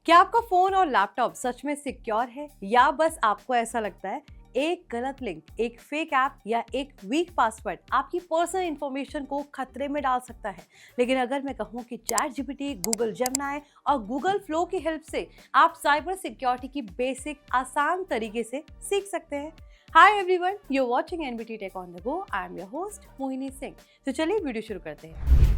क्या आपका फोन और लैपटॉप सच में सिक्योर है या बस आपको ऐसा लगता है? एक गलत लिंक, एक फेक ऐप या एक वीक पासवर्ड आपकी पर्सनल इंफॉर्मेशन को खतरे में डाल सकता है। लेकिन अगर मैं कहूँ कि चैट जीपीटी, गूगल जेमिनी और गूगल फ्लो की हेल्प से आप साइबर सिक्योरिटी की बेसिक आसान तरीके से सीख सकते हैं। Hi everyone, you are watching NBT tech on the go. I am your host Mohini Singh. तो चलिए वीडियो शुरू करते हैं।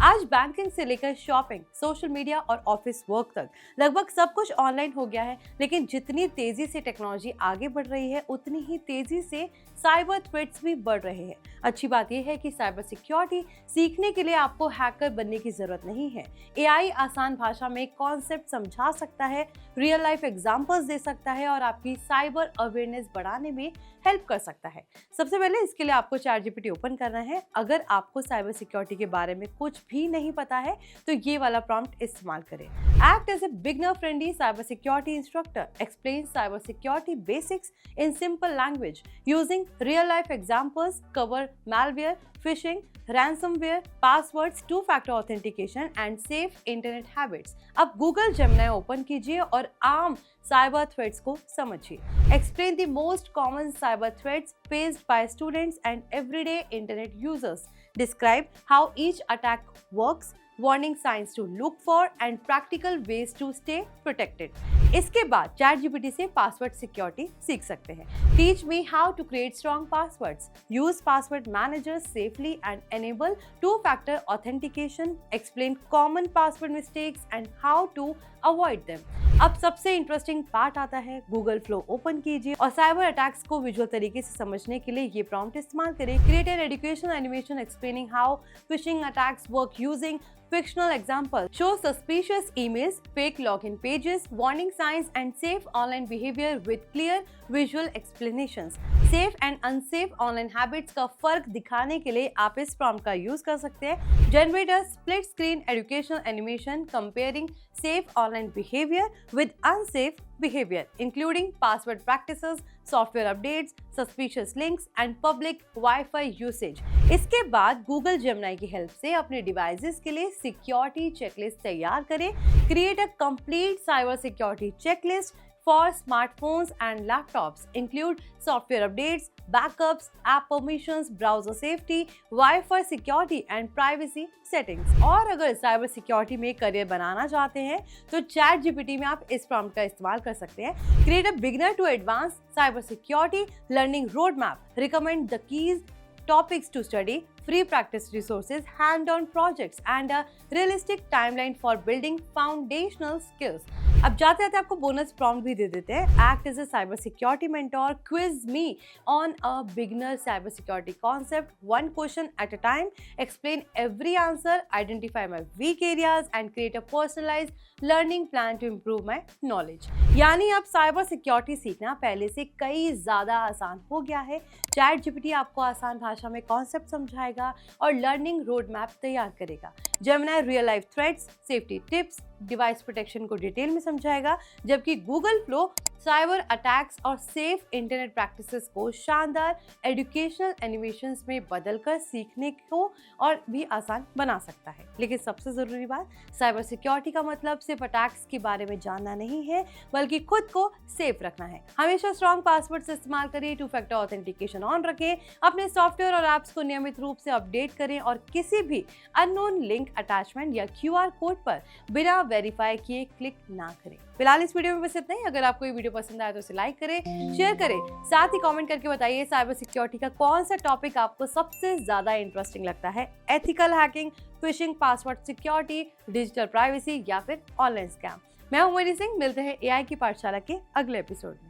आज बैंकिंग से लेकर शॉपिंग, सोशल मीडिया और ऑफिस वर्क तक लगभग सब कुछ ऑनलाइन हो गया है। लेकिन जितनी तेजी से टेक्नोलॉजी आगे बढ़ रही है, उतनी ही तेजी से साइबर थ्रेट्स भी बढ़ रहे हैं। अच्छी बात यह है कि साइबर सिक्योरिटी सीखने के लिए आपको हैकर बनने की जरूरत नहीं है। एआई आसान भाषा में कॉन्सेप्ट समझा सकता है, रियल लाइफ एग्जांपल्स दे सकता है और आपकी साइबर अवेयरनेस बढ़ाने में हेल्प कर सकता है। सबसे पहले इसके लिए आपको चैट जीपीटी ओपन करना है। अगर आपको साइबर सिक्योरिटी के बारे में कुछ भी नहीं पता है तो ये वाला प्रॉम्प्ट इस्तेमाल करें। Act as a beginner friendly cyber security instructor, explain cyber security basics in simple language using real life examples, cover malware, phishing, ransomware, passwords, two-factor authentication and safe internet habits। अब Google Gemini open कीजिए और आम cyber threats को समझिए। Explain the most common cyber threats faced by students and everyday internet users। Describe how each attack works, warning signs to look for and practical ways to stay protected। इसके बाद chat GPT से password security सीख सकते हैं। Teach me how to create strong passwords, use password managers safely and enable two-factor authentication, explain common password mistakes and how to avoid them। अब सबसे interesting part आता है। गूगल फ्लो ओपन कीजिए और cyber attacks को visual तरीके से समझने के लिए ये प्रॉम्प्ट इस्तेमाल करें। Create an educational animation explaining how phishing attacks work using fictional example, show suspicious emails, fake login pages, warning signs and safe online behavior with clear visual explanations। Safe and unsafe online habits का फर्क दिखाने के लिए आप इस prompt का use कर सकते हैं। Generate a split screen educational animation comparing safe online behaviour with unsafe behavior including password practices, software updates, suspicious links and public Wi-Fi usage। इसके बाद गूगल जेमिनी की हेल्प से अपने डिवाइसेस के लिए सिक्योरिटी चेकलिस्ट तैयार करें। Create a complete cyber security checklist for smartphones and laptops, include software updates, backups, app permissions, browser safety, Wi-Fi security and privacy settings। और अगर साइबर सिक्योरिटी में करियर बनाना चाहते हैं तो चैट जीपीटी में आप इस प्रॉम्प्ट का इस्तेमाल कर सकते हैं। Create a beginner to advance cyber security learning road map, recommend the keys topics to study, free practice resources, hand-on projects and a realistic timeline for building foundational skills। अब जाते जाते आपको बोनस प्रॉम्प्ट भी दे देते हैं। Act as a cyber security mentor, quiz me on a beginner cyber security concept, one question at a time, explain every answer, identify my weak areas and create a personalised learning plan to improve my knowledge. यानी अब cyber security सीखना पहले से कई ज्यादा आसान हो गया है। चैट जीपीटी आपको आसान भाषा में कॉन्सेप्ट समझाएगा और लर्निंग रोड मैप तैयार करेगा। Gemini real life threats, safety tips, device protection को डिटेल में समझाएगा, जबकि गूगल फ्लो साइबर अटैक्स और सेफ इंटरनेट प्रैक्टिसेस को शानदार एजुकेशनल एनिमेशंस में बदलकर सीखने को और भी आसान बना सकता है। लेकिन सबसे जरूरी बात, साइबर सिक्योरिटी का मतलब सिर्फ अटैक्स के बारे में जानना नहीं है, बल्कि खुद को सेफ रखना है। हमेशा स्ट्रॉन्ग पासवर्ड्स इस्तेमाल करें, टू फैक्टर ऑथेंटिकेशन ऑन रखें, अपने सॉफ्टवेयर और ऐप्स को नियमित रूप से अपडेट करें और किसी भी अननोन लिंक, अटैचमेंट या क्यूआर कोड पर बिना वेरीफाई किए क्लिक ना करें। फिलहाल इस वीडियो में बस इतना ही। अगर आपको ये वीडियो पसंद आया तो इसे लाइक करें, शेयर करें, साथ ही कमेंट करके बताइए साइबर सिक्योरिटी का कौन सा टॉपिक आपको सबसे ज्यादा इंटरेस्टिंग लगता है। Ethical hacking, fishing, password security, digital privacy या फिर ऑनलाइन स्कैम। मैं हूं मोहिनी सिंह। मिलते हैं एआई की पाठशाला के अगले एपिसोड में।